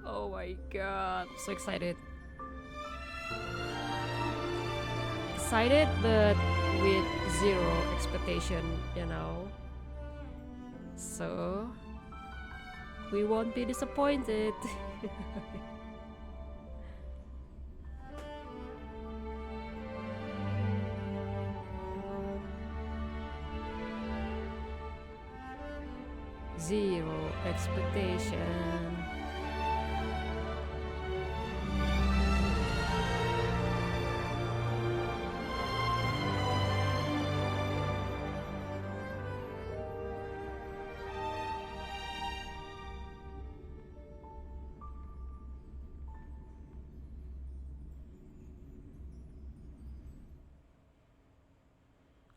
Oh my god, I'm so excited. Excited, but with zero expectation, you know. So we won't be disappointed. Zero expectation.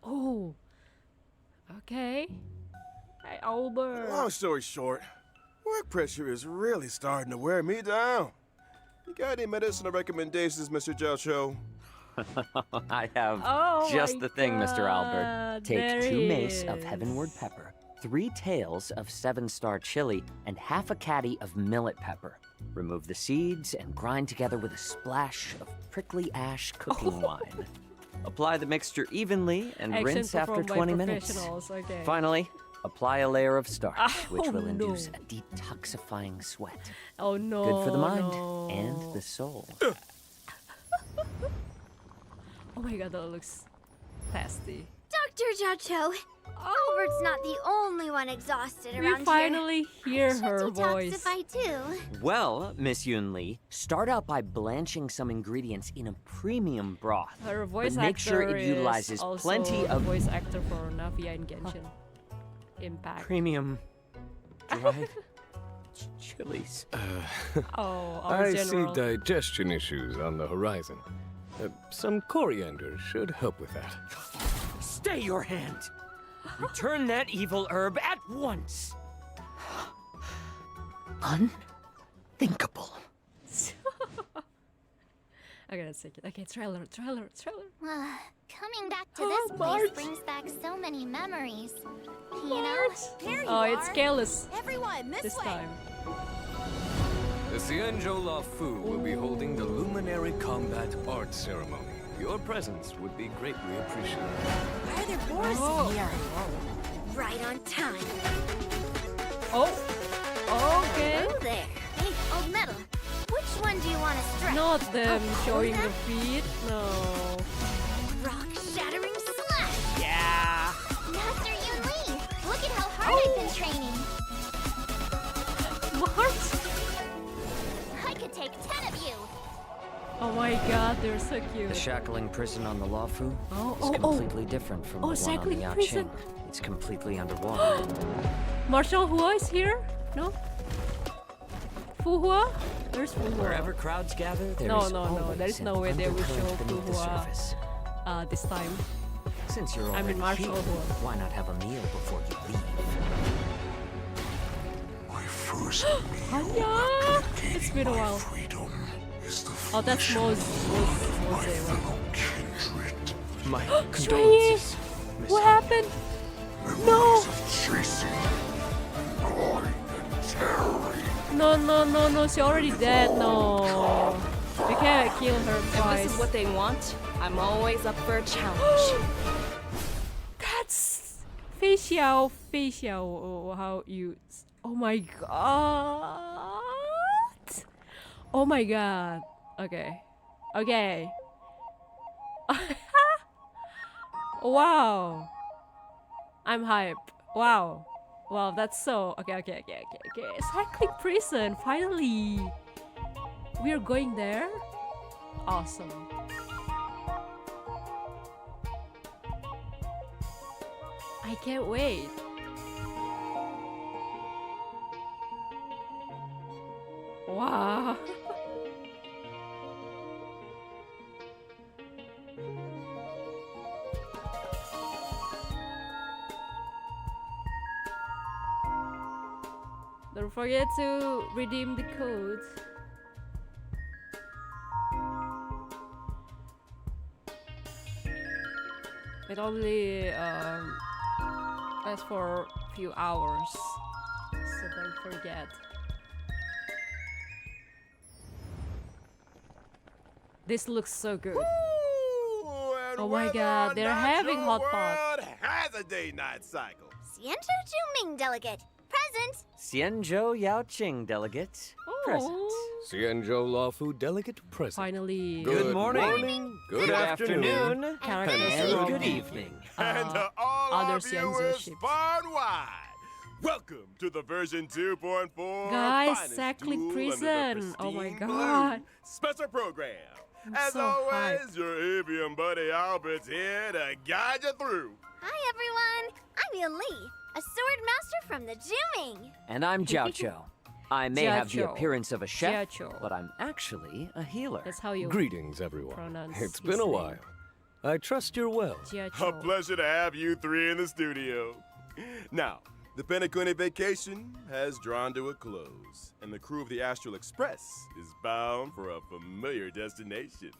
Oh, okay. Hey, Albert. Long story short, work pressure is really starting to wear me down. You got any medicinal recommendations, Mr. Jocho? I have Oh just my the thing, Mr. Albert. God, Take there 2 he mace of is. heavenward pepper, 3 tails of 7-star chili, and half a caddy of millet pepper. Remove the seeds and grind together with a splash of prickly ash cooking wine. Apply the mixture evenly and Action rinse after performed by 20 minutes. professionals, okay. Finally, apply a layer of starch, which Oh, will induce no. a detoxifying sweat. Oh no. Good for the mind no. and the soul. Oh my god, that looks tasty. Dr. Jocho, Albert's not the only one exhausted around We finally hear here. her Should voice. detoxify too. Well, Miss Yun Li, start out by blanching some ingredients in a premium broth. Her voice but make actor sure it is utilizes also plenty the of voice actor for Navia in Genshin Impact. premium dried chilies. Oh, our I general. see digestion issues on the horizon. Some coriander should help with that. Stay your hand! Return that evil herb at once! Unthinkable. Okay, let's take it. Okay, trailer. Coming back to Oh, this place Marge. brings back so many memories. You know? There you Oh, it's are. careless Everyone, this time. The Xianzhou La Fu will be holding the Luminary Combat Art Ceremony. Your presence would be greatly appreciated. Why are there boars Oh. here? Right on time. Oh, okay. Hello there. Hey, old metal. Which one do you want to strike? Not them Oh, showing that? the feet. No. Rock-shattering slash! Yeah. Master Yun Li, look at how hard I've been training. What? I could take 10 of you. Oh my god, they're so cute. The shackling prison on the Luofu Oh, is oh, completely different from Oh, the one on the shackling prison. Yaqing. It's completely underwater. Marshall Hua is here? No? Fu Hua? Where's Fu Hua? Wherever crowds gather, there No, is no, no. always There is an no way they will undercurrent show Fu beneath the Hua surface. this time. Since you're I already mean, Marshall here, Hua. why not have a meal before you leave? My first Anya! It's been a while. freedom is the Oh, that's Mose. kindred. My Stray! condolences, Miss What Han. happened? Memories of chasing, gnawing, and tearing. No. She already dead. No. We can't kill her If twice. this is what they want, I'm always up for a challenge. That's facial. Oh, how you? Oh my god. Oh my god. Okay. Wow. I'm hype. Wow, that's so... Okay. Cycling prison, finally. We are going there? Awesome. I can't wait. Wow. Don't forget to redeem the code. It only lasts for a few hours, so don't forget. This looks so good. Ooh, and Oh my whether God, or they're not having your hot pot. world has a day-night cycle. Xianzhou Juming delegate. Present. Xianzhou Yaoqing delegate. Present. Oh, Xianzhou Law Fu Delegate present. finally. Good morning. Good afternoon. Characters And from good evening. And to all other our viewers censorships. far and wide, welcome to the version 2.4 Guys, finest exactly, Duel under the prison. Oh my Pristine Blue God. special program. I'm As so always, hyped. your avian buddy Albert's here to guide you through. Hi, everyone. I'm Yun Li, a sword master from the Juming. And I'm Jiao Cho. I may have the Jiao Cho. appearance of a chef, Jiao Cho. but I'm actually a healer. That's how you Greetings, everyone. pronounce It's his been a name. while. I trust you're well. Jiao A Cho. pleasure to have you three in the studio. Now, the Penacony vacation has drawn to a close, and the crew of the Astral Express is bound for a familiar destination,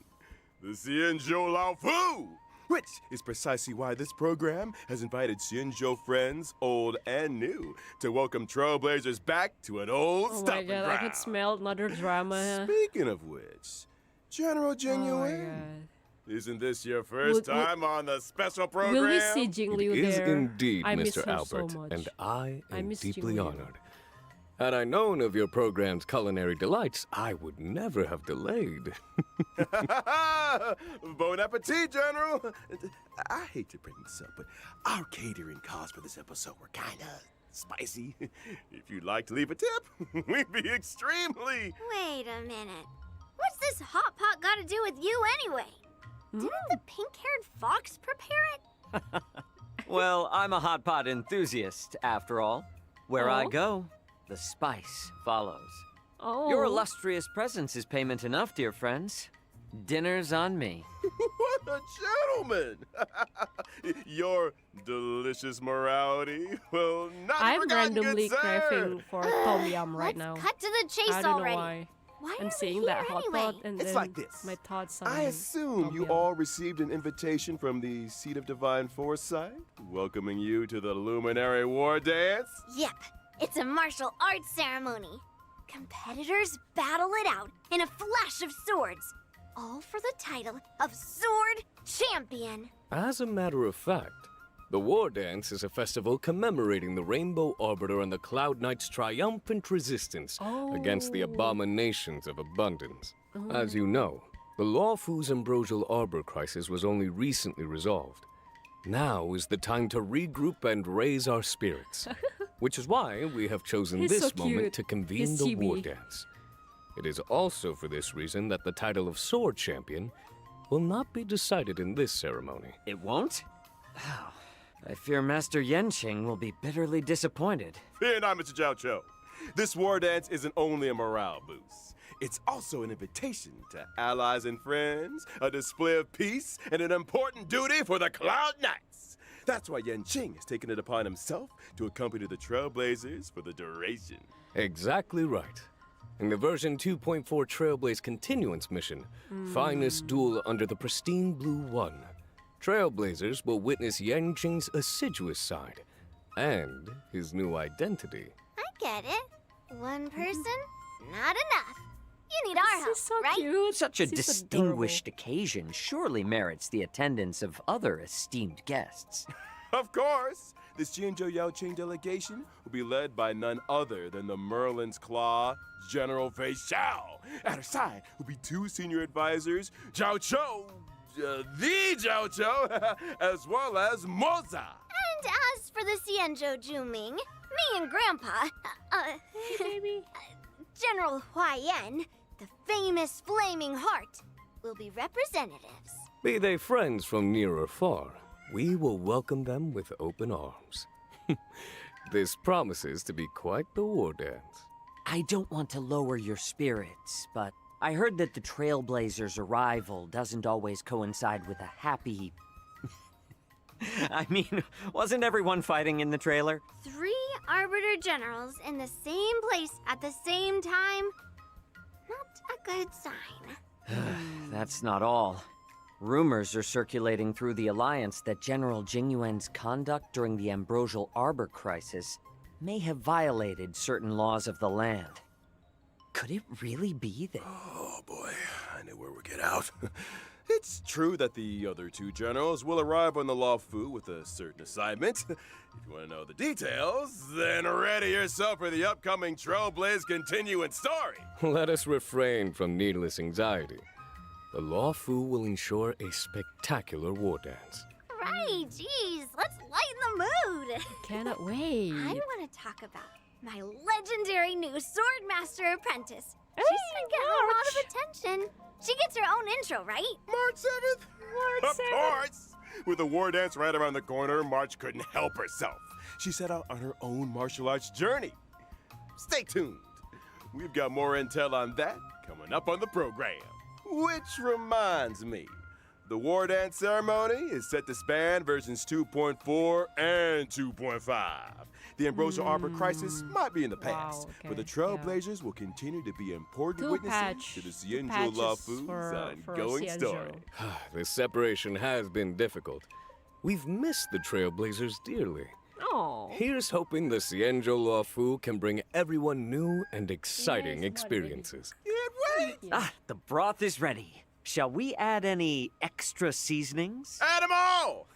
the Xianzhou Lao Fu, which is precisely why this program has invited Xianzhou friends, old and new, to welcome trailblazers back to an old Oh my stomping God, I ground. could smell another drama. Speaking of which, General Oh my Genuine, God. isn't this your first Would- time on the special program? Will we see Jing It Liu is there? indeed, I miss Mr. her Albert, so much. and I am miss deeply Jing Liu. honored. Had I known of your program's culinary delights, I would never have delayed. Bon appetit, General. I hate to bring this up, but our catering costs for this episode were kind of spicy. If you'd like to leave a tip, we'd be extremely. Wait a minute. What's this hot pot got to do with you anyway? Didn't the pink-haired fox prepare it? Well, I'm a hot pot enthusiast, after all. Where I Oh. go, the spice follows. Oh. Your illustrious presence is payment enough, dear friends. Dinner's on me. What a gentleman! Your delicious morality will not be I'm forgotten, good randomly sir. craving for tom yum right Let's now. cut to the chase I don't already. know why. Why are I'm we seeing here that hot anyway? pot and It's then like this. my thoughts on I assume tom you yum. all received an invitation from the Seat of Divine Foresight, welcoming you to the Luminary War Dance. Yep, it's a martial arts ceremony. Competitors battle it out in a flash of swords, all for the title of Sword Champion. As a matter of fact, the War Dance is a festival commemorating the Rainbow Arbiter and the Cloud Knight's triumphant resistance against the Oh. abominations of abundance. As you know, the Law Fu's ambrosial arbor crisis was only recently resolved. Now is the time to regroup and raise our spirits, which is why we have chosen He's this so moment cute. to convene He's the War chibi. Dance. It is also for this reason that the title of Sword Champion will not be decided in this ceremony. It won't? Oh, I fear Master Yenqing will be bitterly disappointed. Fear not, Mr. Jiao Cho. This war dance isn't only a morale boost. It's also an invitation to allies and friends, a display of peace, and an important duty for the Cloud Knights. That's why Yenqing has taken it upon himself to accompany the Trailblazers for the duration. Exactly right. In the version 2.4 Trailblaze Continuance mission, Finest Duel under the Pristine Blue 1, Trailblazers will witness Yenqing's assiduous side and his new identity. I get it. One person, not enough. You need our help, This is so right? cute. Such a She's distinguished occasion surely merits the attendance of other esteemed guests. Of course, the Xianzhou Yaoqing delegation will be led by none other than the Merlin's Claw, General Fei Xiao. At her side will be two senior advisors, Jiao Cho, the Jiao Cho, as well as Moza. And as for the Xianzhou Juming, me and Grandpa, Baby. General Huaiyan, the famous Flaming Heart, will be representatives. Be they friends from near or far, we will welcome them with open arms. This promises to be quite the war dance. I don't want to lower your spirits, but I heard that the Trailblazers' arrival doesn't always coincide with a happy... I mean, wasn't everyone fighting in the trailer? 3 Arbiter Generals in the same place at the same time? Not a good sign. That's not all. Rumors are circulating through the Alliance that General Jingyuan's conduct during the Ambrosial Arbor crisis may have violated certain laws of the land. Could it really be that... Oh boy, I know where we'll get out. It's true that the other two generals will arrive on the Luofu with a certain assignment. If you want to know the details, then ready yourself for the upcoming Trailblaze continuing story. Let us refrain from needless anxiety. The Luofu will ensure a spectacular war dance. Right, geez, let's lighten the mood. Cannot wait. I want to talk about my legendary new Swordmaster apprentice. She's been getting a lot of attention. She gets her own intro, right? March 7th? March Of 7th. course! With the war dance right around the corner, March couldn't help herself. She set out on her own martial arts journey. Stay tuned. We've got more intel on that coming up on the program. Which reminds me, the war dance ceremony is set to span versions 2.4 and 2.5. The Ambrosial Arbor crisis might be in the past, Wow, but the okay, Trailblazers will continue to be important Two witnesses to the Xianzhou patches Luofu's for ongoing Xianzhou. story. This separation has been difficult. We've missed the Trailblazers dearly. Oh. Here's hoping the Xianzhou Luofu can bring everyone new and exciting Yes, experiences. Can't wait! Ah, the broth is ready. Shall we add any extra seasonings? Add 'em all!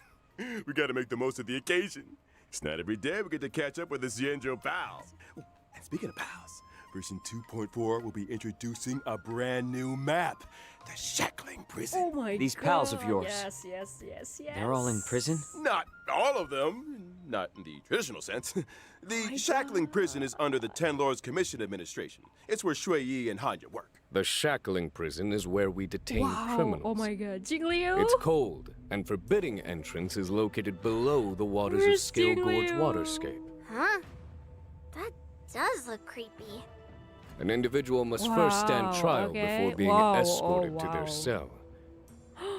We gotta make the most of the occasion. It's not every day we get to catch up with the Xianzhou pals. Ooh, and speaking of pals, version 2.4 will be introducing a brand new map, the Shackling Prison. Oh my god. These pals of yours. Yes. They're all in prison? Not all of them, not in the traditional sense. The my Shackling Prison is under the Ten Lords Commission administration. It's where Shui Yi and Hanya work. The Shackling Prison is where we detain Wow. criminals. Oh my god. Jingliu. It's cold, and forbidding entrance is located below the waters of Where's Scale Gorge Jingliu? Waterscape. Huh? That does look creepy. An individual must first stand Wow, trial okay. before being Wow, oh, escorted to wow. their cell.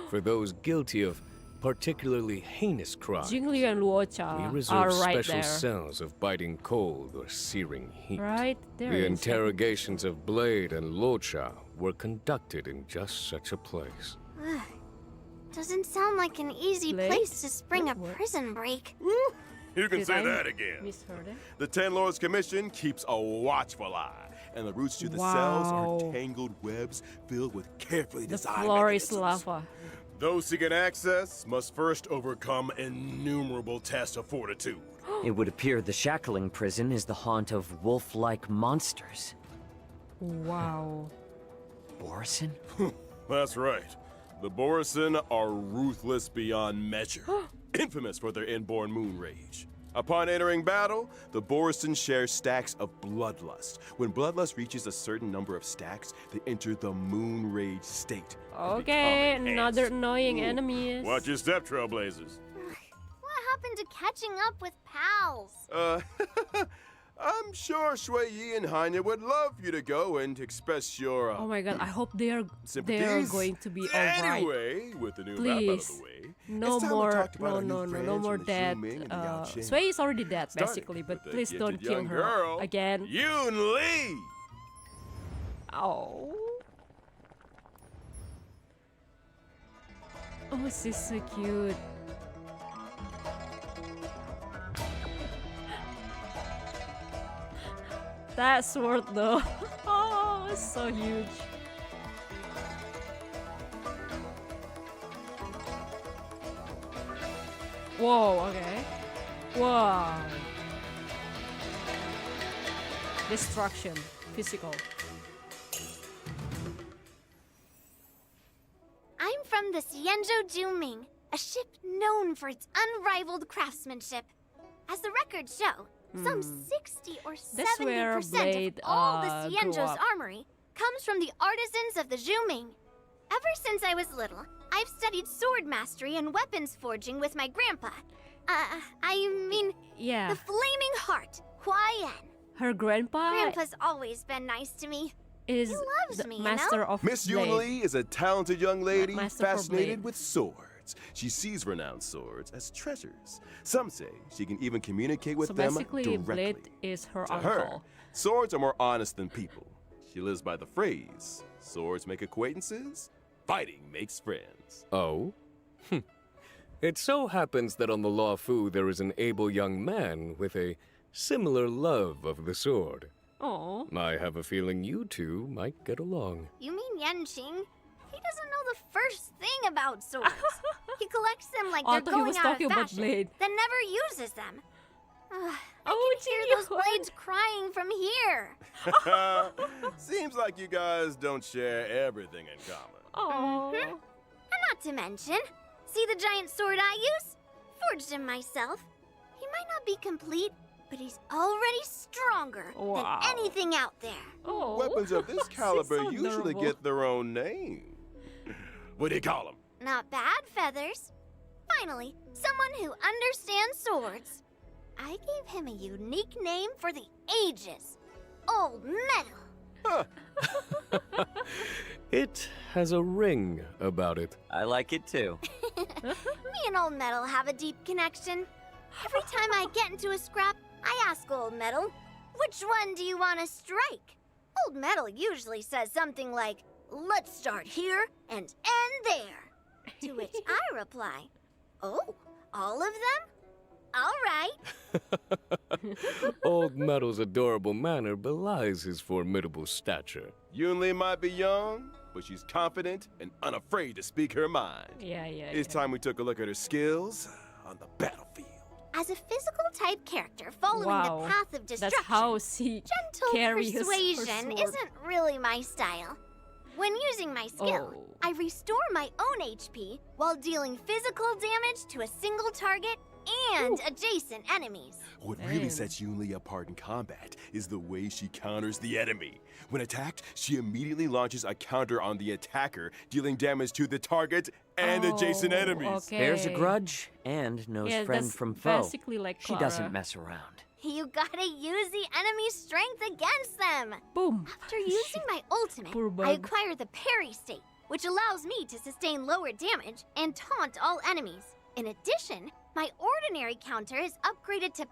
For those guilty of particularly heinous crimes, Jingliu and we Luocha reserve are right special there. cells of biting cold or searing heat. Right there. The is it. interrogations of Blade and Locha were conducted in just such a place. Doesn't sound like an easy Blake? place to spring a What? prison break. You can Did say I that again. misheard it? The Ten Lords Commission keeps a watchful eye, and the routes to the cells Wow. are tangled webs filled with carefully The designed floor is mechanisms. lava. Those seeking access must first overcome innumerable tests of fortitude. It would appear the Shackling Prison is the haunt of wolf-like monsters. Wow. Borison? That's right. The Borison are ruthless beyond measure, infamous for their inborn moon rage. Upon entering battle, the Borison share stacks of bloodlust. When bloodlust reaches a certain number of stacks, they enter the moon rage state. and Okay, become another enhanced. annoying Ooh, enemy. Watch your step, Trailblazers. What happened to catching up with pals? I'm sure Shui Yi and Hanya would love you to go and express your Oh my god, I hope they are sympathies. going to be alright. Anyway, with the new map out of Please. the way, No it's time to more, talk about no, our new no, friends more from the dead. Zhu Ming and the Yao Qing. Sui is already dead, Starting basically, with but the please don't gifted kill young her girl, again. Yoon Lee. Oh. Oh, she's so cute. That sword though. Oh, it's so huge. Whoa, okay. Wow. Destruction. Physical. I'm from the Xianzhou Juming, a ship known for its unrivaled craftsmanship. As the records show, some 60 or 70% where of Blade, all the grew Xianzhou's up. armory comes from the artisans of the Juming. Ever since I was little, I've studied sword mastery and weapons forging with my grandpa. I mean, Yeah. the Flaming Heart, Hua Yan. Her grandpa Grandpa's always been nice to me. is loves the me, you master know? of Miss Blade. Yoon Lee is a talented young lady Master for fascinated Blade. with swords. She sees renowned swords as treasures. Some say she can even communicate with So them basically, directly. Blade is her To uncle. her, swords are more honest than people. She lives by the phrase, swords make acquaintances, fighting makes friends. Oh? It so happens that on the Luofu there is an able young man with a similar love of the sword. Oh. I have a feeling you two might get along. You mean Yanqing? He doesn't know the first thing about swords. He collects them like Oh, I they're thought he was going out talking of about fashion, blade. then never uses them. I Oh, can hear those Jinyo. blades crying from here. Seems like you guys don't share everything in common. Oh. And not to mention, see the giant sword I use? Forged him myself. He might not be complete, but he's already stronger Wow. than anything out there. Oh. Weapons of this caliber so usually adorable. get their own name. What do you call them? Not bad, Feathers. Finally, someone who understands swords. I gave him a unique name for the ages. Old Metal. It has a ring about it. I like it too. Me and Old Metal have a deep connection. Every time I get into a scrap, I ask Old Metal, which one do you want to strike? Old Metal usually says something like, let's start here and end there. To which I reply, oh, all of them? All right. Old Metal's adorable manner belies his formidable stature. Yunli might be young, but she's confident and unafraid to speak her mind. Yeah. It's time we took a look at her skills on the battlefield. As a physical type character following Wow. the path of destruction, That's how she gentle carries her persuasion sword. isn't really my style. When using my skill, Oh. I restore my own HP while dealing physical damage to a single target and adjacent enemies. What really Damn. sets Yunli apart in combat is the way she counters the enemy. When attacked, she immediately launches a counter on the attacker, dealing damage to the target and adjacent Oh, enemies. okay. Bears a grudge and knows Yeah, friend that's from foe. basically like She Clara. doesn't mess around. You gotta use the enemy's strength against them. Boom. After using my ultimate, Poor bug. I acquire the parry state, which allows me to sustain lower damage and taunt all enemies. In addition, my ordinary counter is upgraded to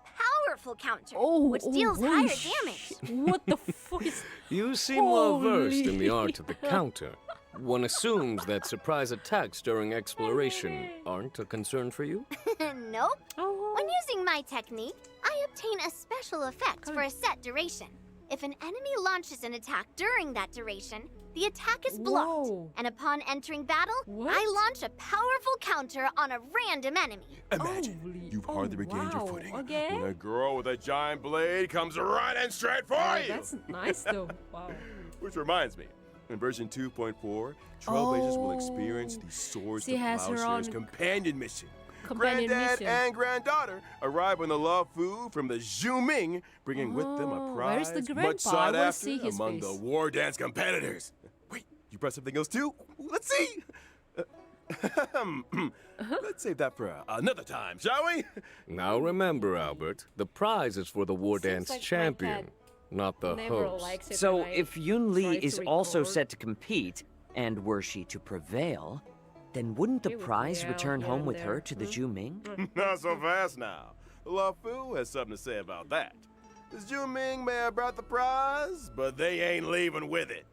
powerful counter, which deals holy higher sh- damage. What the fuck is... You seem well versed in the Holy. art of the counter. One assumes that surprise attacks during exploration aren't a concern for you? Nope. Oh. When using my technique, I obtain a special effect for a set duration. If an enemy launches an attack during that duration, the attack is blocked. Whoa. And upon entering battle, What? I launch a powerful counter on a random enemy. Imagine Holy- you've oh, hardly regained your wow, footing okay. when a girl with a giant blade comes running straight for Oh, you. that's nice though. Wow. Which reminds me, in version 2.4, Trailblazers will experience the Swords She to has her Plowshares own companion mission. companion Granddad mission. and granddaughter arrive on the Law Fu from the Zhu Ming, bringing with them Oh, a where's prize the much grandpa? I sought wanna after see his among face. the war dance competitors. Wait, you brought something else too? Let's see. Let's save that for another time, shall we? Now remember, Albert, the prize is for the War Seems Dance like my champion, dad not the Never host. likes it So when I if Yun try Li to is also record. set to compete, and were she to prevail, then wouldn't the She would prize yell return here home and with there. her to the Zhu Ming? Not so fast now. La Fu has something to say about that. The Zhu Ming may have brought the prize, but they ain't leaving with it.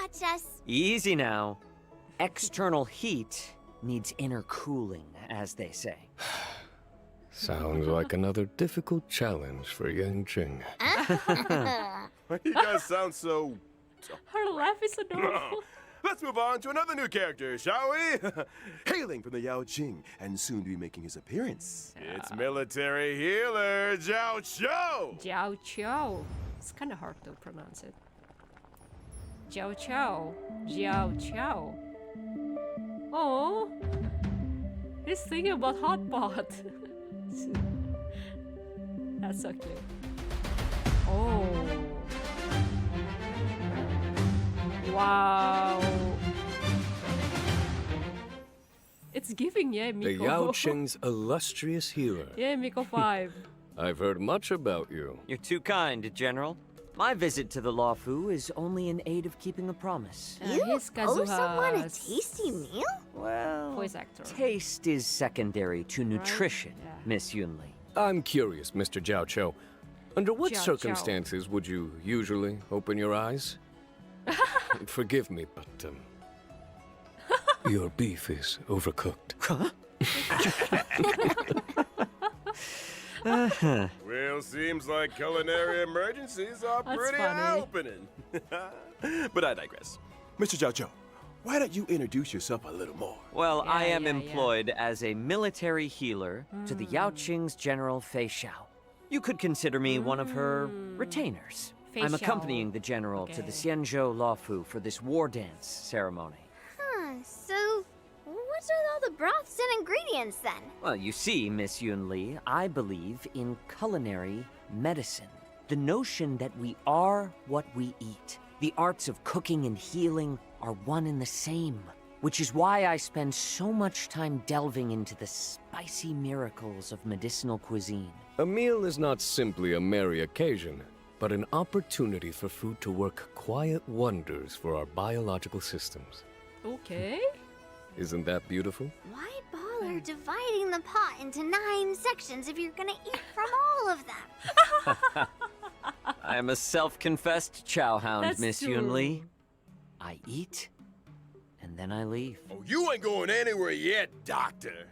Watch us. Easy now. External heat needs inner cooling, as they say. Sounds like another difficult challenge for Yang Jing. You guys sound so... Her laugh is adorable. Let's move on to another new character, shall we? Hailing from the Yao Jing and soon to be making his appearance, it's military healer Zhao Chou. Jiao Chou. It's kind of hard to pronounce it. Jiao Chou. Jiao Chou. Oh, he's thinking about hot pot. That's so cute. Oh. Wow. It's giving, yeah, The Miko. Yao Qing's illustrious healer. Yeah, Miko 5. I've heard much about you. You're too kind, General. My visit to the Law Fu is only in aid of keeping a promise. You he's owe someone a Kazuha's tasty meal? Well, voice actor. taste is secondary to nutrition, Yeah. Miss Yun Li. I'm curious, Mr. Zhao Chou. Under what Zhao Chou. circumstances would you usually open your eyes? Forgive me, but your beef is overcooked. Well, seems like culinary emergencies are That's pretty funny. eye-opening. But I digress. Mr. Zhao Chou, why don't you introduce yourself a little more? Well, I am yeah. employed as a military healer to the Yao Qing's General Fei Xiao. You could consider me one of her retainers. Fei I'm Xiao. accompanying the general to the Okay. Xianzhou Laofu for this war dance ceremony. Huh, so what's with all the broths and ingredients then? Well, you see, Miss Yun Li, I believe in culinary medicine. The notion that we are what we eat. The arts of cooking and healing are one and the same, which is why I spend so much time delving into the spicy miracles of medicinal cuisine. A meal is not simply a merry occasion, but an opportunity for food to work quiet wonders for our biological systems. Okay. Isn't that beautiful? Why bother dividing the pot into 9 sections if you're gonna eat from all of them? I am a self-confessed chow hound, That's Miss true. Yun Li. I eat, and then I leave. Oh, you ain't going anywhere yet, Doctor.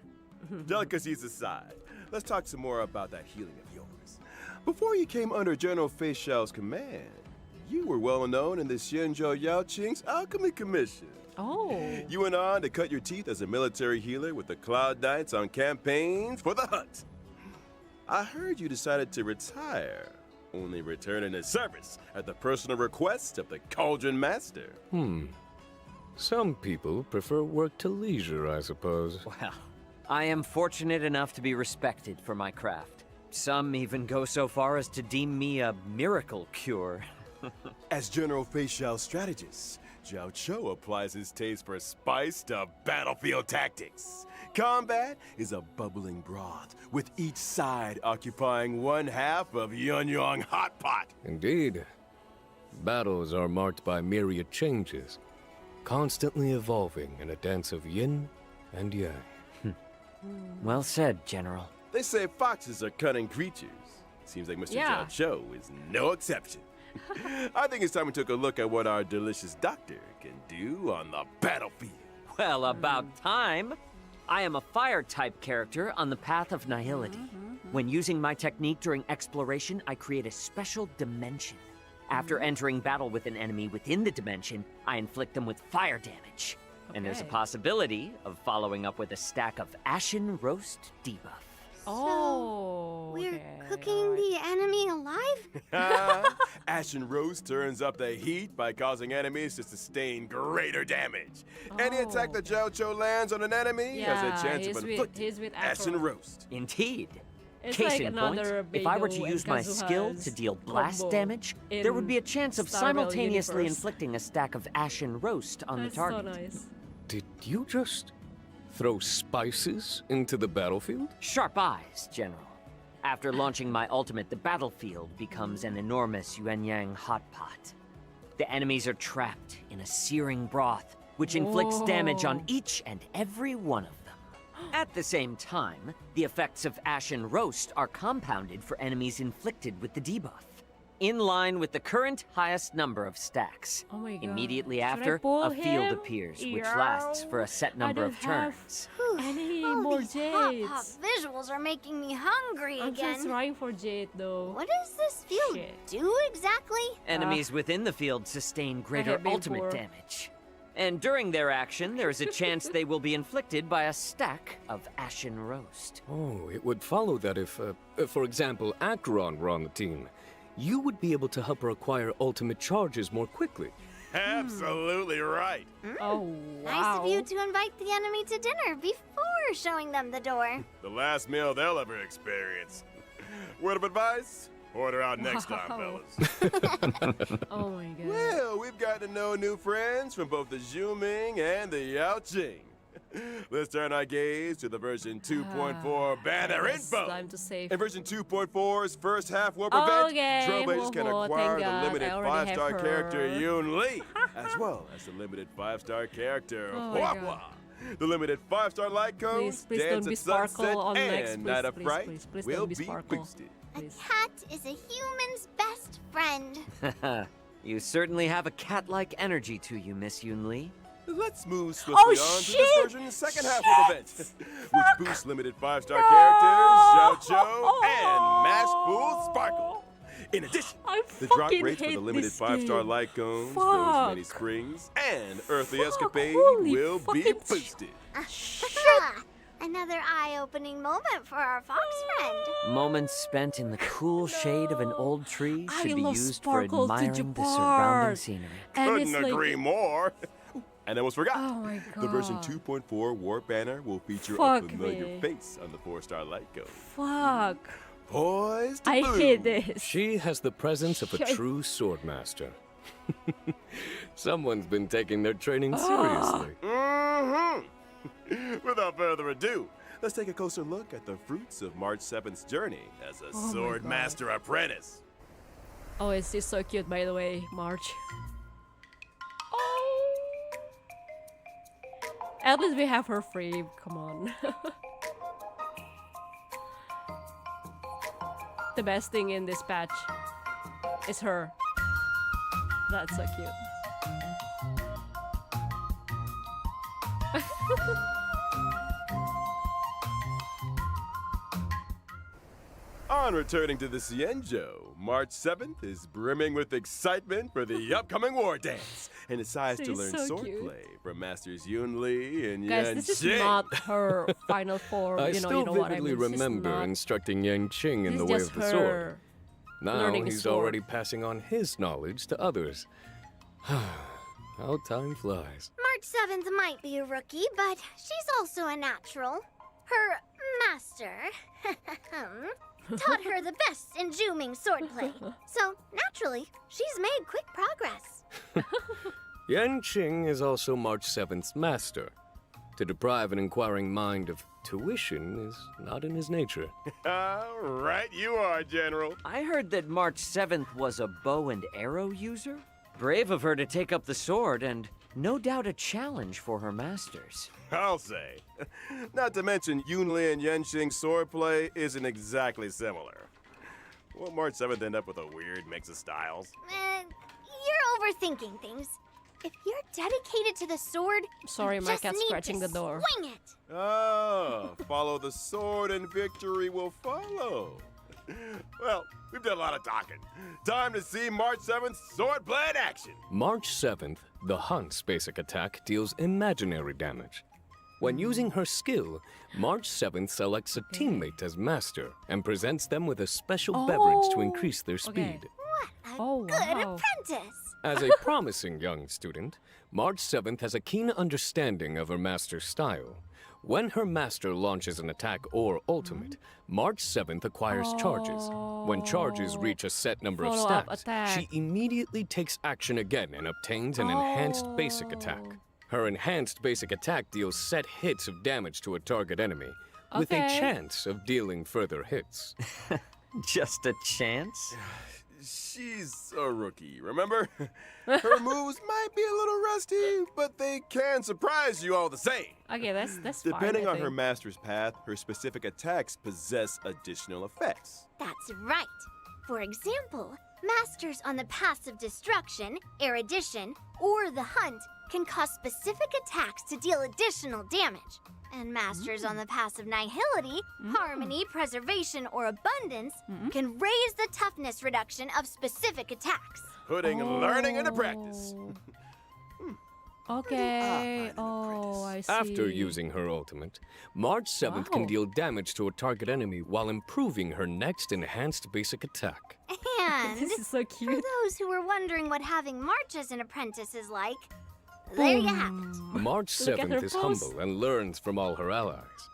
Delicacies aside, let's talk some more about that healing of yours. Before you came under General Fei Xiao's command, you were well known in the Xianzhou Yao Qing's Alchemy Commission. Oh. You went on to cut your teeth as a military healer with the Cloud Knights on campaigns for the hunt. I heard you decided to retire, only returning to service at the personal request of the Cauldron Master. Some people prefer work to leisure, I suppose. Well, I am fortunate enough to be respected for my craft. Some even go so far as to deem me a miracle cure. As General Fei Xiao's strategist, Zhao Chou applies his taste for spice to battlefield tactics. Combat is a bubbling broth, with each side occupying one half of Yunyang Hot Pot. Indeed. Battles are marked by myriad changes, constantly evolving in a dance of yin and yang. Well said, General. They say foxes are cunning creatures. Seems like Mr. Yeah. Zhao Chou is no exception. I think it's time we took a look at what our delicious doctor can do on the battlefield. Well, about time. I am a fire-type character on the path of nihility. When using my technique during exploration, I create a special dimension. After entering battle with an enemy within the dimension, I inflict them with fire damage. And there's a Okay. possibility of following up with a stack of Ashen Roast debuff. Oh. We're okay, cooking alright. the enemy alive? Ashen Roast turns up the heat by causing enemies to sustain greater damage. Any attack that Zhao Chou lands on an enemy has Yeah, a chance he's of with- inflicting he's with Ashen Afro. Roast. Indeed. It's Case like in point, another if I were to Beidou use and my skill to Kazuha's deal blast combo damage, there would be a chance of Star Rail simultaneously universe. inflicting a stack of Ashen Roast on That's the target. so nice. Did you just throw spices into the battlefield? Sharp eyes, General. After launching my ultimate, the battlefield becomes an enormous yuan-yang hot pot. The enemies are trapped in a searing broth, which inflicts damage on Whoa. each and every one of them. At the same time, the effects of Ashen Roast are compounded for enemies inflicted with the debuff, in line with the current highest number of stacks. Oh my god. Immediately Should I after, pull a field him? appears, which Yow. lasts for a set number I of don't have turns. any All more these hot jades. pop visuals are making me hungry I'm again. just trying for jade though. What does this field Shit. do exactly? Enemies within the field sustain greater have been ultimate poor. damage. And during their action, there is a chance they will be inflicted by a stack of Ashen Roast. Oh, it would follow that if, for example, Acheron were on the team, you would be able to help her acquire ultimate charges more quickly. Absolutely right. Oh wow. Nice of you to invite the enemy to dinner before showing them the door. The last meal they'll ever experience. Word of advice? Order out next time, Wow. fellas. Oh my god. Well, we've got to know new friends from both the Zhuming and the Yao Qing. Let's turn our gaze to the version 2.4 banner It's info. time to save. In version 2.4's first half warp Oh, event, okay. Trailblazers can Whoa, acquire thank the God. limited I already 5-star have character her. Yun Li, as well as the limited 5-star character Oh my Hua God. Hua. The limited 5-star light codes, Please Dance don't be at Sunset, Sparkle on and next. Night Please, of please, Fright please will don't be be Sparkle. boosted. A Please. cat is a human's best friend. You certainly have a cat-like energy to you, Miss Yun Li. Let's move swiftly Oh, on to shit! this version's second half of the event, which boosts limited 5-star characters, Zhao Chou, and Masked Fool Sparkle. In addition, I the drop fucking rates for the hate limited this 5-star game. light cones, Fuck. those many springs, and earthly Fuck, escapade holy will be fucking boosted. Another eye-opening moment for our fox friend. Moments spent in the cool shade of an old tree I should be love used for sparkles to admiring the surrounding depart. scenery. And it's Couldn't like, agree more. And almost forgot. oh my The version god. 2.4 Warp Banner will feature Fuck a familiar me. face on the 4-star light cone. Fuck. Poised to I bloom. hate this. She has the presence of a Shit. true swordmaster. Someone's been taking their training Ah. seriously. Without further ado, let's take a closer look at the fruits of March 7th's journey as a Oh my sword God. master apprentice. Oh, is this so cute, by the way, March? Oh. At least we have her free. Come on. The best thing in this patch is her. That's so cute. On returning to the Cienjo, March 7th is brimming with excitement for the upcoming war dance and decides to She's learn so swordplay cute. from Masters Yun Li and Guys, Yan this is Qing. not her final form. I you still know what I vividly mean. It's just remember not- instructing Yang Qing in this the is way just of the sword. her Now learning he's sword. already passing on his knowledge to others. How time flies. March 7th might be a rookie, but she's also a natural. Her master taught her the best in Juming swordplay. So, naturally, she's made quick progress. Yan Qing is also March 7th's master. To deprive an inquiring mind of tuition is not in his nature. Right you are, General. I heard that March 7th was a bow and arrow user. Brave of her to take up the sword, and no doubt a challenge for her masters. I'll say. Not to mention, Yun Li and Yan Qing's swordplay isn't exactly similar. Won't March 7th end up with a weird mix of styles? You're overthinking things. If you're dedicated to the sword, Sorry, you my just cat's need scratching to the door. Swing it. Oh, follow the sword and victory will follow. Well, we've done a lot of talking. Time to see March 7th swordplay in action. March 7th, the Hunt's basic attack deals imaginary damage. When using her skill, March 7th selects a teammate as master and presents them with a special beverage to increase their speed. What a Oh, good wow. apprentice. As a promising young student, March 7th has a keen understanding of her master's style. When her master launches an attack or ultimate, March 7th acquires charges. When charges reach a set number of Follow-up stacks, attack. she immediately takes action again and obtains an enhanced basic attack. Her enhanced basic attack deals set hits of damage to a target enemy, with a Okay. chance of dealing further hits. Just a chance? She's a rookie, remember? Her moves might be a little rusty, but they can surprise you all the same. Okay, that's fine. Depending I on her think. master's path, her specific attacks possess additional effects. That's right. For example, masters on the paths of destruction, erudition, or the hunt can cause specific attacks to deal additional damage. And masters on the paths of nihility, harmony, preservation, or abundance can raise the toughness reduction of specific attacks. Putting learning into practice. Okay. Oh, I see. After using her ultimate, March 7th can Wow. deal damage to a target enemy while improving her next enhanced basic attack. And This is so for cute. those who were wondering what having March as an apprentice is like, there you have it. March Look at 7th her is pose. humble and learns from all her allies.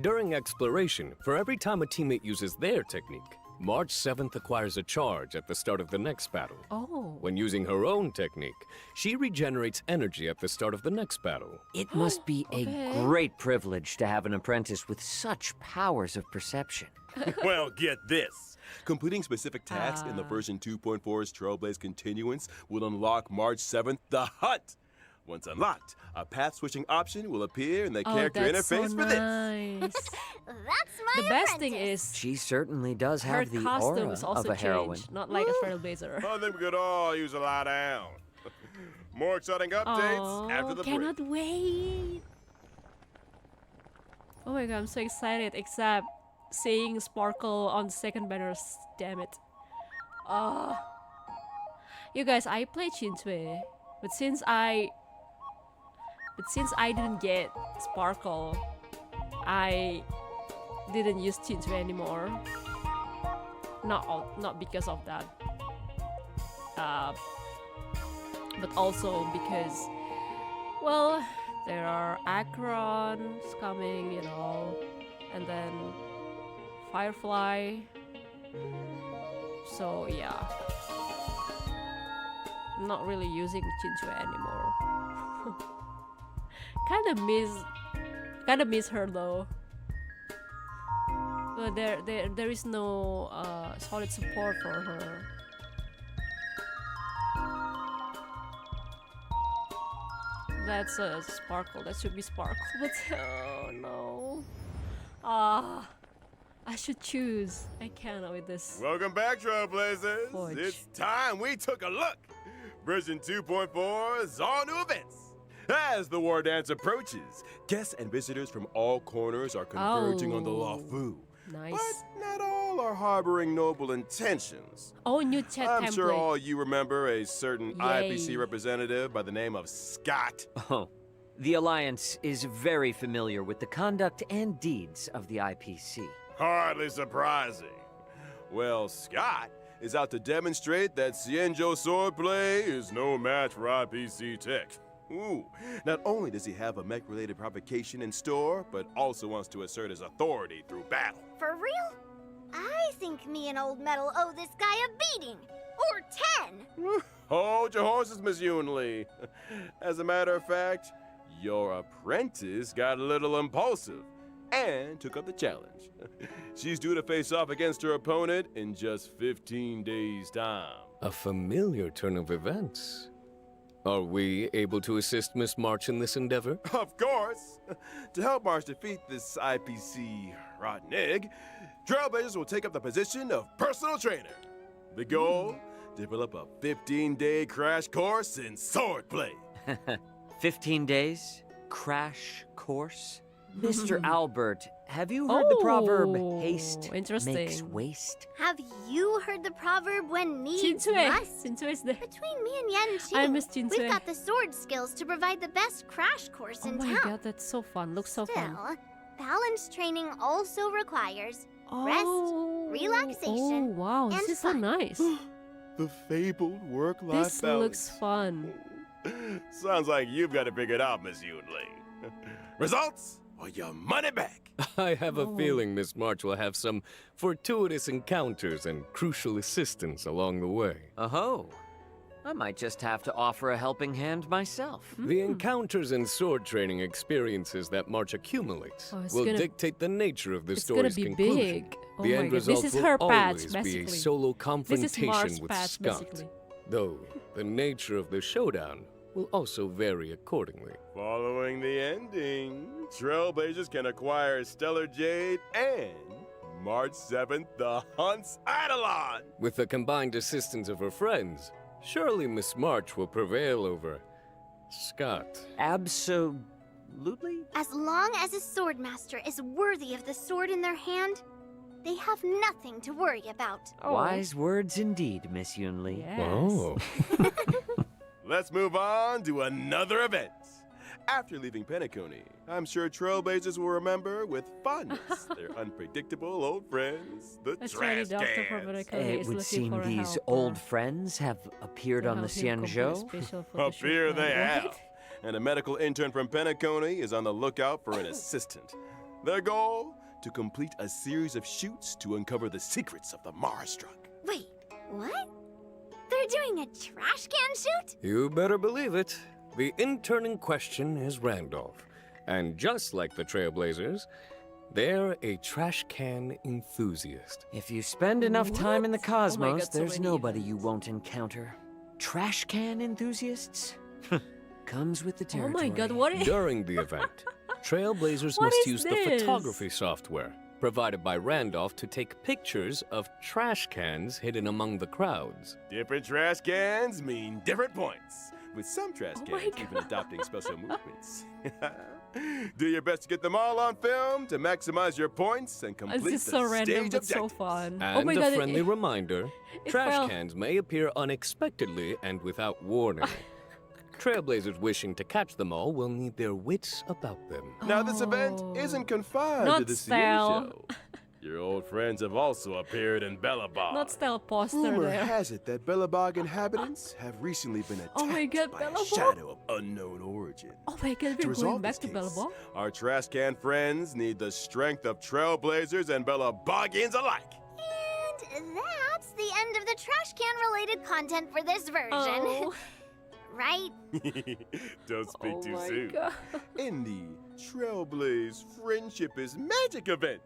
During exploration, for every time a teammate uses their technique, March 7th acquires a charge at the start of the next battle. Oh. When using her own technique, she regenerates energy at the start of the next battle. It must be Okay. a great privilege to have an apprentice with such powers of perception. Well, get this. Completing specific tasks in the Ah. version 2.4's Trailblaze Continuance will unlock March 7th the Hunt. Once unlocked, a path-switching option will appear in the Oh, character that's interface so for this. nice. That's my The best thing apprentice. is She certainly does her have the costume aura is of also a heroine. changed, not like a trailblazer. I think we could all use a lie down. More exciting updates after the break. Cannot wait. Oh my god, I'm so excited. Except seeing Sparkle on second banners. Damn it. You guys, I played Chintue, but since I didn't get Sparkle, I didn't use Chintue anymore. Not because of that, but also because, well, there are Acherons coming, you know, and then Firefly. So yeah, I'm not really using Chintue anymore. kind of miss her though. But there is no solid support for her. That's a Sparkle. That should be Sparkle. But oh no. I should choose. I can't with this. Welcome back, Trailblazers. Fudge. It's time we took a look. Version 2.4 is all new events. As the war dance approaches, guests and visitors from all corners are converging on the Lafu. Nice. But not all are harboring noble intentions. Oh, new chat I'm template. sure all you remember a certain Yay. IPC representative by the name of Scott. Oh, the Alliance is very familiar with the conduct and deeds of the IPC. Hardly surprising. Well, Scott is out to demonstrate that Xianzhou swordplay is no match for IPC tech. Ooh, not only does he have a mech-related provocation in store, but also wants to assert his authority through battle. For real? I think me and Old Metal owe this guy a beating. Or 10. Hold your horses, Miss Yunli. As a matter of fact, your apprentice got a little impulsive and took up the challenge. She's due to face off against her opponent in just 15 days' time. A familiar turn of events. Are we able to assist Miss March in this endeavor? Of course! To help March defeat this IPC rotten egg, Trailblazers will take up the position of personal trainer. The goal? Develop a 15-day crash course in swordplay. 15 days? Crash course? Mr. Albert, have you heard the proverb, haste interesting. makes waste? Have you heard the proverb when needs Chintue. must? Chintue is the. Between me and Yan I Qing, miss Chintue. we've got the sword skills to provide the best crash course Oh in my town. god, that's so fun. Looks so fun. Still, balance training also requires Oh, relaxation, Oh wow, this and is so fun. nice. The fabled work-life This balance. looks fun. Sounds like you've got to figure it out, Miss Yunli. Results or your money back. I have a feeling Miss March will have some fortuitous encounters and crucial assistance along the way. Oh, I might just have to offer a helping hand myself. The encounters and sword training experiences that March accumulates Oh, it's will gonna- dictate the nature of the It's gonna story's be conclusion. big. Oh The my end god, result this is will her patch, always be a basically. solo This is confrontation March's with patch, Scott. basically. Though the nature of the showdown will also vary accordingly. Following the ending, Trailblazers can acquire Stellar Jade and March 7th, the Hunt's Eidolon. With the combined assistance of her friends, surely Miss March will prevail over Scott. Absolutely? As long as a swordmaster is worthy of the sword in their hand, they have nothing to worry about. Oh. Wise words indeed, Miss Yunli. Yes. Oh. Let's move on to another event. After leaving Penacony, I'm sure Trailblazers will remember with fondness their unpredictable old friends, the That's trash really Doctor cans. Provericone It is would looking seem for a these helper old friends have appeared to on the help him complete a Xianzhou. special photo Up here shoot. they What? have. And a medical intern from Penacony is on the lookout for an assistant. Their goal? To complete a series of shoots to uncover the secrets of the Mars truck. Wait, what? They're doing a trash can shoot? You better believe it. The intern in question is Randolph. And just like the Trailblazers, they're a trash can enthusiast. If you spend enough time in the What? Oh my cosmos, God, so there's many nobody you events. won't encounter. Trash can enthusiasts? Comes with the Oh territory. my god, what is During the event, Trailblazers What must is use the this? photography software provided by Randolph to take pictures of trash cans hidden among the crowds. Different trash cans mean different points. with some trash Oh my cans even God. adopting special movements. Do your best to get them all on film to maximize your points and complete This is the so random stage but so objectives. fun. And Oh my god, a friendly it reminder, it trash fell. cans may appear unexpectedly and without warning. Trailblazers wishing to catch them all will need their wits about them. Now, this event Oh. isn't confined Not to the style. Sierra show. Your old friends have also appeared in Bellabog. Not style poster Rumor there. has it that Bellabog inhabitants have recently been attacked Oh my God, by a Bellabog? shadow of unknown origin. Oh my god, To we're going resolve back this to case, Bellabog? our trash can friends need the strength of Trailblazers and Bellabogians alike. And that's the end of the trash can related content for this version. Oh, Right? Don't speak oh too my soon. god. In the Trailblaze Friendship is Magic event,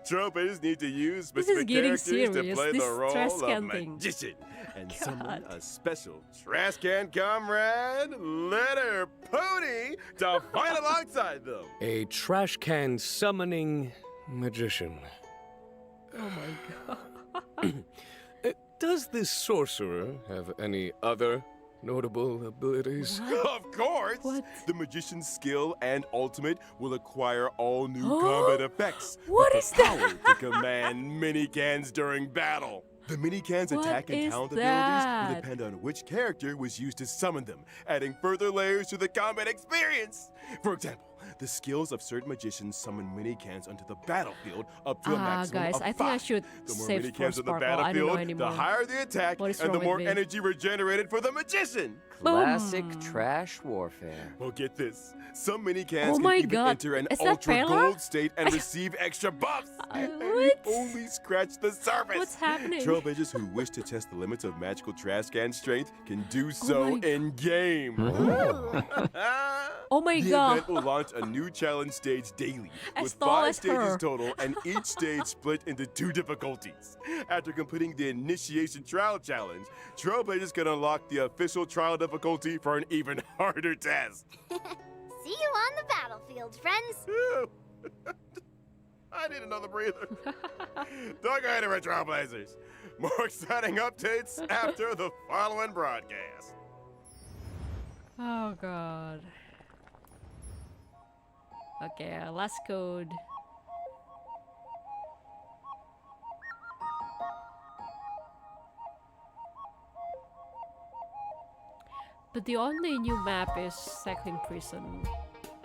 Trailblazers need to use This is specific getting characters to serious, play this the role trash of can thing. magician and summon God. a special trash can comrade, Letter Pony, to fight alongside them. A trash can summoning magician. Oh my god. Does this sorcerer have any other notable abilities? Of course! What? The magician's skill and ultimate will acquire all new combat effects. What with is the power to command mini cans during battle. The mini cans' What attack and is talent that? abilities will depend on which character was used to summon them, adding further layers to the combat experience. For example, the skills of certain magicians summon mini cans onto the battlefield up to a maximum Guys, of I think 5. I should The more save mini for cans on the Sparkle. I don't know battlefield, the anymore. higher the attack, What is and the wrong more with me? energy regenerated for the magician. Classic Boom. trash warfare. Well, get this. Some mini cans Oh can my even God. enter an Is that ultra Pela? gold state and receive extra buffs. And you what? only scratch the surface. What's happening? Trailblazers who wish to test the limits of magical trash can strength can do so my- in game. Oh my The god. event will launch a new challenge stage daily, As with tall 5 as stages her. total, and each stage split into 2 difficulties. After completing the initiation trial challenge, Trailblazers can unlock the official trial difficulty for an even harder test. See you on the battlefield, friends. I need another breather. Don't go anywhere, Trailblazers. More exciting updates after the following broadcast. Oh god. Okay, last code. But the only new map is Second Prison.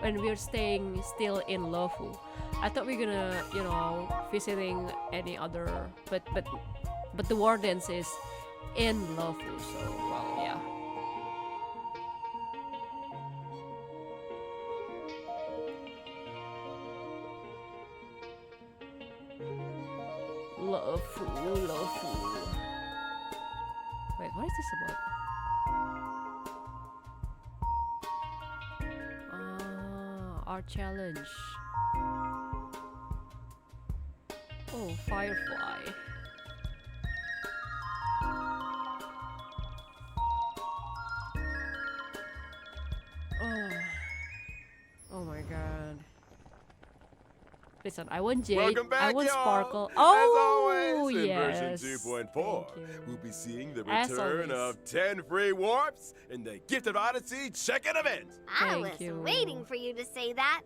And we're staying still in Lofu. I thought we are gonna, you know, visiting any other, but the Wardens is in Lofu, so well, yeah. Lofu, Lofu. Wait, what is this about? Our challenge. Oh, Firefly. Oh. Oh my god. Listen, I want Jade. Welcome back, I want y'all. Sparkle. As Oh, always, in yes. version 2.4, Thank you. we'll be seeing the As return always. of 10 free warps in the Gift of Odyssey check-in event. I Thank was you. waiting for you to say that.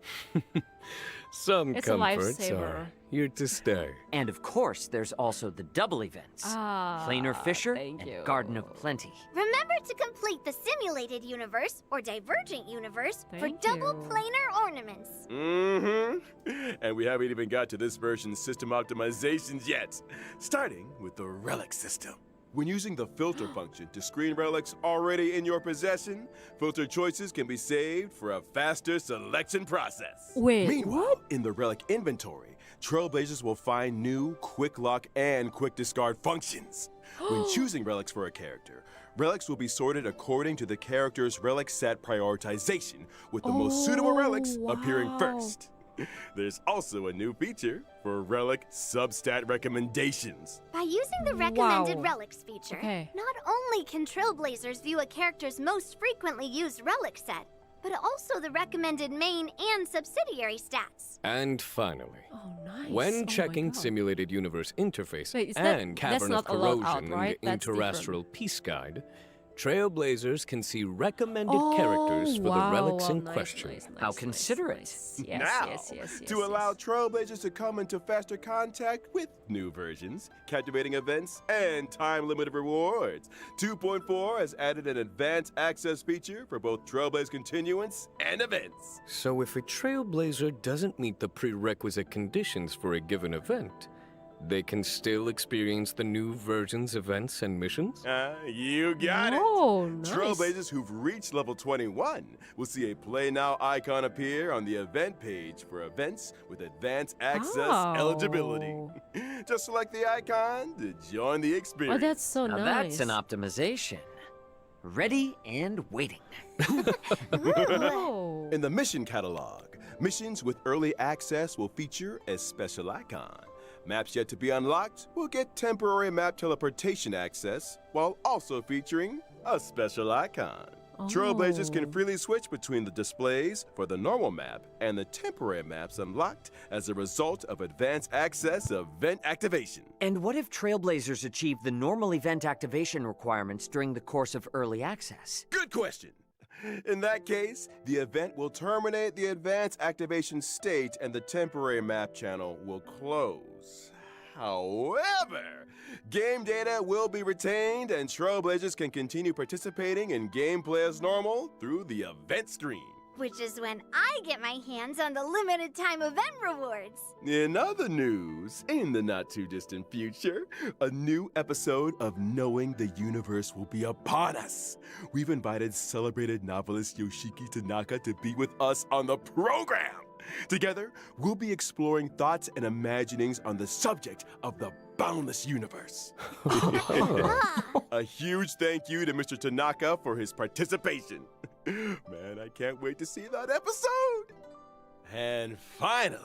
Some It's a comforts lifesaver. are here to stay. And of course, there's also the double events. Planar Fisher thank and you. Garden of Plenty. Remember to complete the simulated universe or divergent universe for Thank double you. planar ornaments. Mm-hmm. And we haven't even got to this version's system optimizations yet, starting with the relic system. When using the filter function to screen relics already in your possession, filter choices can be saved for a faster selection process. Wait, Meanwhile, what? in the relic inventory, Trailblazers will find new quick lock and quick discard functions. When choosing relics for a character, relics will be sorted according to the character's relic set prioritization, with the most suitable relics appearing wow. first. There's also a new feature for relic substat recommendations. By using the recommended Wow. relics feature, Okay. not only can Trailblazers view a character's most frequently used relic set, but also the recommended main and subsidiary stats. And finally, Oh, nice. when Oh my checking God. Simulated Universe interfaces Wait, is that- and that's Cavern of not allowed Corrosion out, right? in the That's different. Interastral Peace Guide, Trailblazers can see recommended characters for the relics in nice, question. nice, How nice, considerate. nice. Yes, Now, yes, to allow Trailblazers to come into faster contact with new versions, captivating events, and time-limited rewards, 2.4 has added an advanced access feature for both Trailblaze continuance and events. So if a Trailblazer doesn't meet the prerequisite conditions for a given event, they can still experience the new version's events and missions? You got it! Oh, nice. Trailblazers who've reached level 21 will see a Play Now icon appear on the event page for events with advanced access eligibility. Oh. Just select the icon to join the Oh, experience. that's so Now nice. that's an optimization. Ready and waiting. Oh. In the mission catalog, missions with early access will feature a special icon. Maps yet to be unlocked will get temporary map teleportation access, while also featuring a special icon. Trailblazers can Oh. freely switch between the displays for the normal map and the temporary maps unlocked as a result of advanced access event activation. And what if Trailblazers achieve the normal event activation requirements during the course of early access? Good question. In that case, the event will terminate the advanced activation state and the temporary map channel will close. However, game data will be retained and Trailblazers can continue participating in gameplay as normal through the event stream. Which is when I get my hands on the limited time event rewards. In other news, in the not too distant future, a new episode of Knowing the Universe will be upon us. We've invited celebrated novelist Yoshiki Tanaka to be with us on the program. Together, we'll be exploring thoughts and imaginings on the subject of the boundless universe. A huge thank you to Mr. Tanaka for his participation. Man, I can't wait to see that episode. And finally,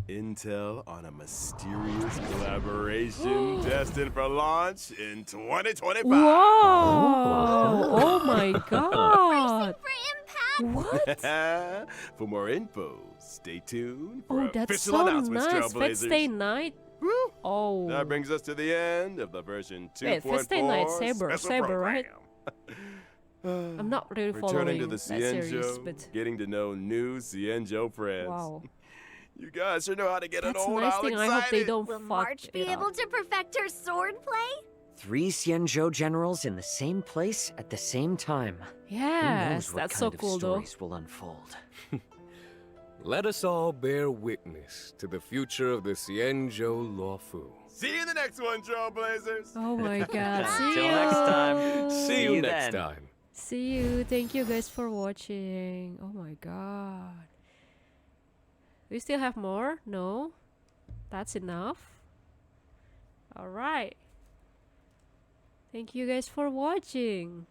intel on a mysterious collaboration destined for launch in 2025. Whoa! Oh my god! For impact! What? For more info, stay tuned for Oh, that's official so announcements, nice. Fate Trailblazers. Stay Night. Woo! Oh. That brings us to the end of the version 2.4 Wait, Fate Stay Night, special Saber, right? program. I'm not really Returning following to the that series, Cienjo, but getting to know new Cienjo friends. wow. You guys sure know how to get That's an a old nice owl thing. excited. I hope they don't Will fuck March be it able up. to perfect her sword play? 3 Cienjo generals in the same place at the same time. Who Yes, knows what that's kind so of cool though. stories will unfold. Let us all bear witness to the future of the Cienjo Lawfu. See you in the next one, Trailblazers. Oh my god. See Until you. next time. See you next then. time. See you. Thank you guys for watching. Oh my god. We still have more? No? That's enough? Alright. Thank you guys for watching.